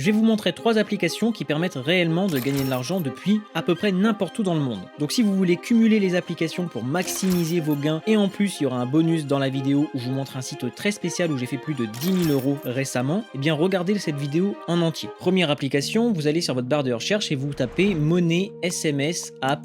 vais vous montrer 3 applications qui permettent réellement de gagner de l'argent depuis à peu près n'importe où dans le monde. Donc si vous voulez cumuler les applications pour maximiser vos gains, et en plus il y aura un bonus dans la vidéo où je vous montre un site très spécial où j'ai fait plus de 10 000 € récemment, eh bien regardez cette vidéo en entier. Première application, vous allez sur votre barre de recherche et vous tapez monnaie SMS app.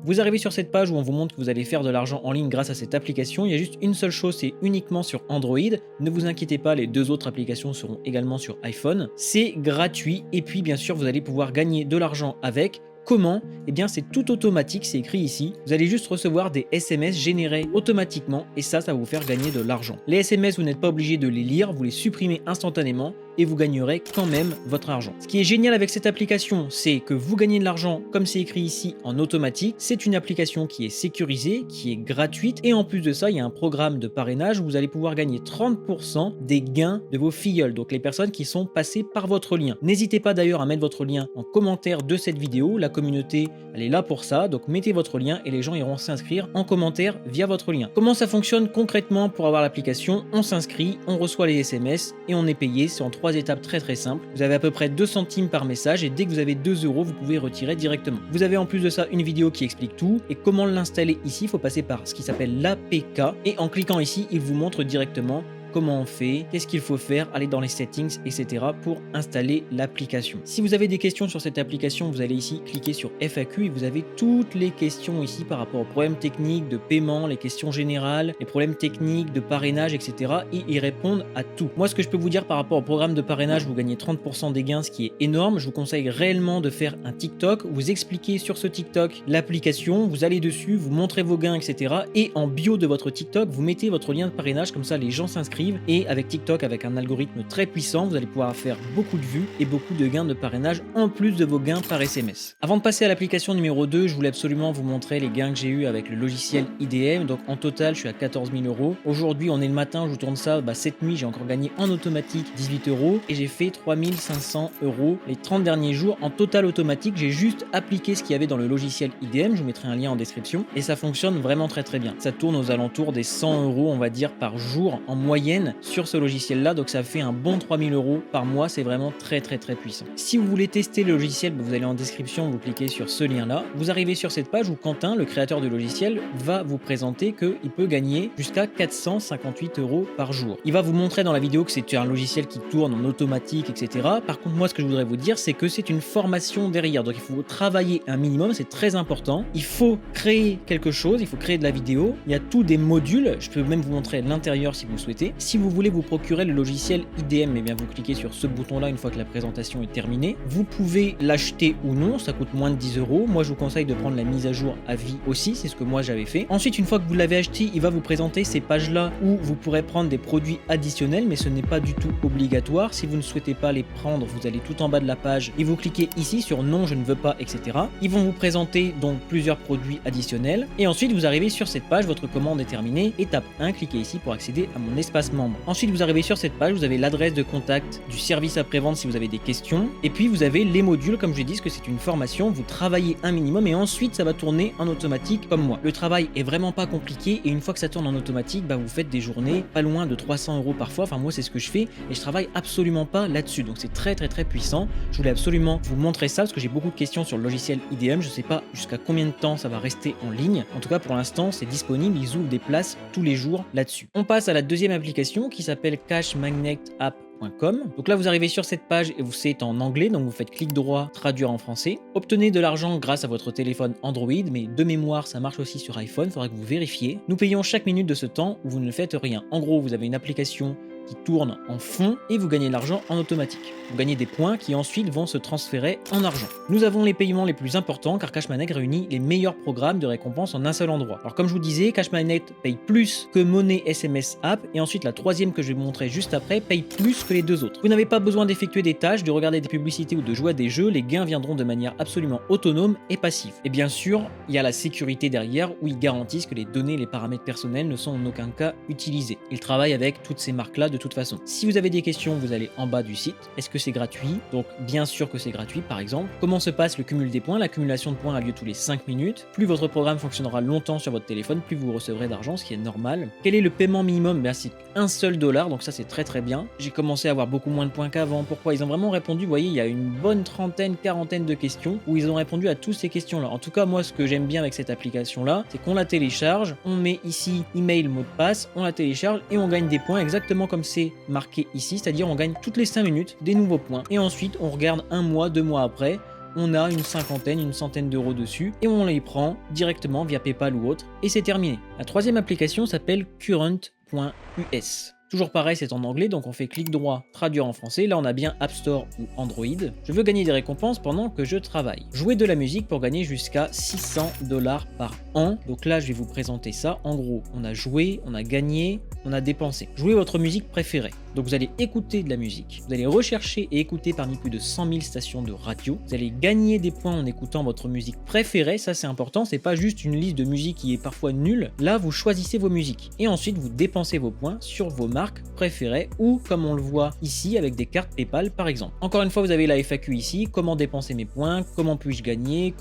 Vous arrivez sur cette page où on vous montre que vous allez faire de l'argent en ligne grâce à cette application. Il y a juste une seule chose, c'est uniquement sur Android. Ne vous inquiétez pas, les 2 autres applications seront également sur iPhone. C'est gratuit et puis bien sûr vous allez pouvoir gagner de l'argent avec. Comment? Eh bien c'est tout automatique, c'est écrit ici. Vous allez juste recevoir des SMS générés automatiquement et ça va vous faire gagner de l'argent. Les SMS, vous n'êtes pas obligé de les lire, vous les supprimez instantanément et vous gagnerez quand même votre argent. Ce qui est génial avec cette application, c'est que vous gagnez de l'argent comme c'est écrit ici en automatique. C'est une application qui est sécurisée, qui est gratuite et en plus de ça, il y a un programme de parrainage où vous allez pouvoir gagner 30% des gains de vos filleuls, donc les personnes qui sont passées par votre lien. N'hésitez pas d'ailleurs à mettre votre lien en commentaire de cette vidéo. La communauté, elle est là pour ça, donc mettez votre lien et les gens iront s'inscrire en commentaire via votre lien. Comment ça fonctionne concrètement pour avoir l'application? On s'inscrit, on reçoit les SMS et on est payé. C'est en 3 étapes très simples. Vous avez à peu près 2 centimes par message et dès que vous avez 2 €, vous pouvez retirer directement. Vous avez en plus de ça une vidéo qui explique tout et comment l'installer ici. Il faut passer par ce qui s'appelle l'APK et en cliquant ici, il vous montre directement comment on fait, qu'est-ce qu'il faut faire, aller dans les settings, etc. pour installer l'application. Si vous avez des questions sur cette application, vous allez ici cliquer sur FAQ et vous avez toutes les questions ici par rapport aux problèmes techniques de paiement, les questions générales, les problèmes techniques de parrainage, etc. et ils répondent à tout. Moi, ce que je peux vous dire par rapport au programme de parrainage, vous gagnez 30% des gains, ce qui est énorme. Je vous conseille réellement de faire un TikTok, vous expliquez sur ce TikTok l'application, vous allez dessus, vous montrez vos gains, etc. et en bio de votre TikTok, vous mettez votre lien de parrainage, comme ça les gens s'inscrivent. Et avec TikTok, avec un algorithme très puissant, vous allez pouvoir faire beaucoup de vues et beaucoup de gains de parrainage en plus de vos gains par SMS. Avant de passer à l'application numéro 2, je voulais absolument vous montrer les gains que j'ai eu avec le logiciel IDM. Donc en total, je suis à 14 000 €. Aujourd'hui, on est le matin, je vous tourne ça, cette nuit, j'ai encore gagné en automatique 18 € et j'ai fait 3 500 € les 30 derniers jours en total automatique. J'ai juste appliqué ce qu'il y avait dans le logiciel IDM. Je vous mettrai un lien en description et ça fonctionne vraiment très bien. Ça tourne aux alentours des 100 €, on va dire, par jour en moyenne sur ce logiciel là, donc ça fait un bon 3 000 € par mois. C'est vraiment très puissant. Si vous voulez tester le logiciel, vous allez en description, vous cliquez sur ce lien là, vous arrivez sur cette page où Quentin, le créateur du logiciel, va vous présenter qu'il peut gagner jusqu'à 458 € par jour. Il va vous montrer dans la vidéo que c'est un logiciel qui tourne en automatique, etc. Par contre, moi ce que je voudrais vous dire, c'est que c'est une formation derrière, donc il faut travailler un minimum, c'est très important. Il faut créer quelque chose, il faut créer de la vidéo, il y a tous des modules, je peux même vous montrer l'intérieur si vous souhaitez. Si vous voulez vous procurer le logiciel IDM, eh bien vous cliquez sur ce bouton-là une fois que la présentation est terminée. Vous pouvez l'acheter ou non, ça coûte moins de 10 €. Moi, je vous conseille de prendre la mise à jour à vie aussi, c'est ce que moi j'avais fait. Ensuite, une fois que vous l'avez acheté, il va vous présenter ces pages-là où vous pourrez prendre des produits additionnels, mais ce n'est pas du tout obligatoire. Si vous ne souhaitez pas les prendre, vous allez tout en bas de la page et vous cliquez ici sur non, je ne veux pas, etc. Ils vont vous présenter donc plusieurs produits additionnels et ensuite vous arrivez sur cette page, votre commande est terminée. Étape 1, cliquez ici pour accéder à mon espace membre. Ensuite, vous arrivez sur cette page, vous avez l'adresse de contact du service après-vente si vous avez des questions. Et puis, vous avez les modules, comme je dis, que c'est une formation. Vous travaillez un minimum et ensuite, ça va tourner en automatique comme moi. Le travail est vraiment pas compliqué et une fois que ça tourne en automatique, vous faites des journées pas loin de 300 € parfois. Enfin, moi, c'est ce que je fais et je travaille absolument pas là-dessus. Donc, c'est très puissant. Je voulais absolument vous montrer ça parce que j'ai beaucoup de questions sur le logiciel IDM. Je sais pas jusqu'à combien de temps ça va rester en ligne. En tout cas, pour l'instant, c'est disponible. Ils ouvrent des places tous les jours là-dessus. On passe à la deuxième application qui s'appelle cashmagnetapp.com. Donc là, vous arrivez sur cette page et c'est en anglais, donc vous faites clic droit, traduire en français. Obtenez de l'argent grâce à votre téléphone Android, mais de mémoire, ça marche aussi sur iPhone, il faudra que vous vérifiez. Nous payons chaque minute de ce temps où vous ne faites rien. En gros, vous avez une application qui tourne en fond et vous gagnez de l'argent en automatique. Vous gagnez des points qui ensuite vont se transférer en argent. Nous avons les paiements les plus importants car Cash Magnet réunit les meilleurs programmes de récompense en un seul endroit. Alors comme je vous disais, Cash Magnet paye plus que Monnaie SMS App et ensuite la troisième que je vais vous montrer juste après paye plus que les 2 autres. Vous n'avez pas besoin d'effectuer des tâches, de regarder des publicités ou de jouer à des jeux, les gains viendront de manière absolument autonome et passive. Et bien sûr, il y a la sécurité derrière où ils garantissent que les données et les paramètres personnels ne sont en aucun cas utilisés. Ils travaillent avec toutes ces marques-là de toute façon. Si vous avez des questions, vous allez en bas du site. Est-ce que c'est gratuit? Donc bien sûr que c'est gratuit par exemple. Comment se passe le cumul des points? L'accumulation de points a lieu tous les 5 minutes. Plus votre programme fonctionnera longtemps sur votre téléphone, plus vous recevrez d'argent, ce qui est normal. Quel est le paiement minimum? C'est un seul dollar, donc ça c'est très bien. J'ai commencé à avoir beaucoup moins de points qu'avant. Pourquoi? Ils ont vraiment répondu, vous voyez, il y a une bonne trentaine, quarantaine de questions où ils ont répondu à toutes ces questions-là. En tout cas, moi, ce que j'aime bien avec cette application-là, c'est qu'on la télécharge, on met ici email, mot de passe, on la télécharge et on gagne des points exactement comme c'est marqué ici, c'est-à-dire on gagne toutes les 5 minutes des nouveaux points. Et ensuite, on regarde un mois, 2 mois après, on a une cinquantaine, une centaine d'euros dessus et on les prend directement via PayPal ou autre et c'est terminé. La troisième application s'appelle Current.us. Toujours pareil, c'est en anglais, donc on fait clic droit, traduire en français. Là, on a bien App Store ou Android. Je veux gagner des récompenses pendant que je travaille. Jouer de la musique pour gagner jusqu'à 600 $ par an. Donc là, je vais vous présenter ça. En gros, on a joué, on a gagné, on a dépensé. Jouez votre musique préférée. Donc vous allez écouter de la musique. Vous allez rechercher et écouter parmi plus de 100 000 stations de radio. Vous allez gagner des points en écoutant votre musique préférée. Ça, c'est important. C'est pas juste une liste de musique qui est parfois nulle. Là, vous choisissez vos musiques. Et ensuite, vous dépensez vos points sur vos marques préférées ou comme on le voit ici avec des cartes PayPal par exemple. Encore une fois, vous avez la FAQ ici, comment dépenser mes points, comment puis-je gagner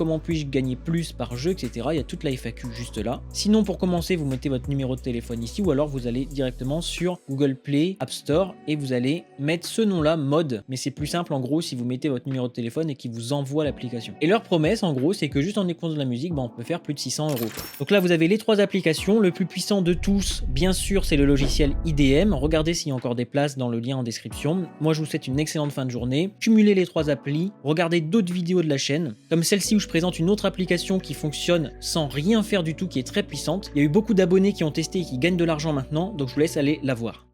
plus par jeu, etc. Il y a toute la FAQ juste là. Sinon, pour commencer, vous mettez votre numéro de téléphone ici ou alors vous allez directement sur Google Play, App Store et vous allez mettre ce nom-là, mode. Mais c'est plus simple en gros si vous mettez votre numéro de téléphone et qu'il vous envoie l'application. Et leur promesse en gros, c'est que juste en écoutant de la musique, on peut faire plus de 600 €. Donc là, vous avez les 3 applications. Le plus puissant de tous, bien sûr, c'est le logiciel IDM. Regardez s'il y a encore des places dans le lien en description. Moi, je vous souhaite une excellente fin de journée. Cumulez les 3 applis, regardez d'autres vidéos de la chaîne, comme celle-ci où je présente une autre application qui fonctionne sans rien faire du tout, qui est très puissante. Il y a eu beaucoup d'abonnés qui ont testé et qui gagnent de l'argent maintenant, donc je vous laisse aller la voir.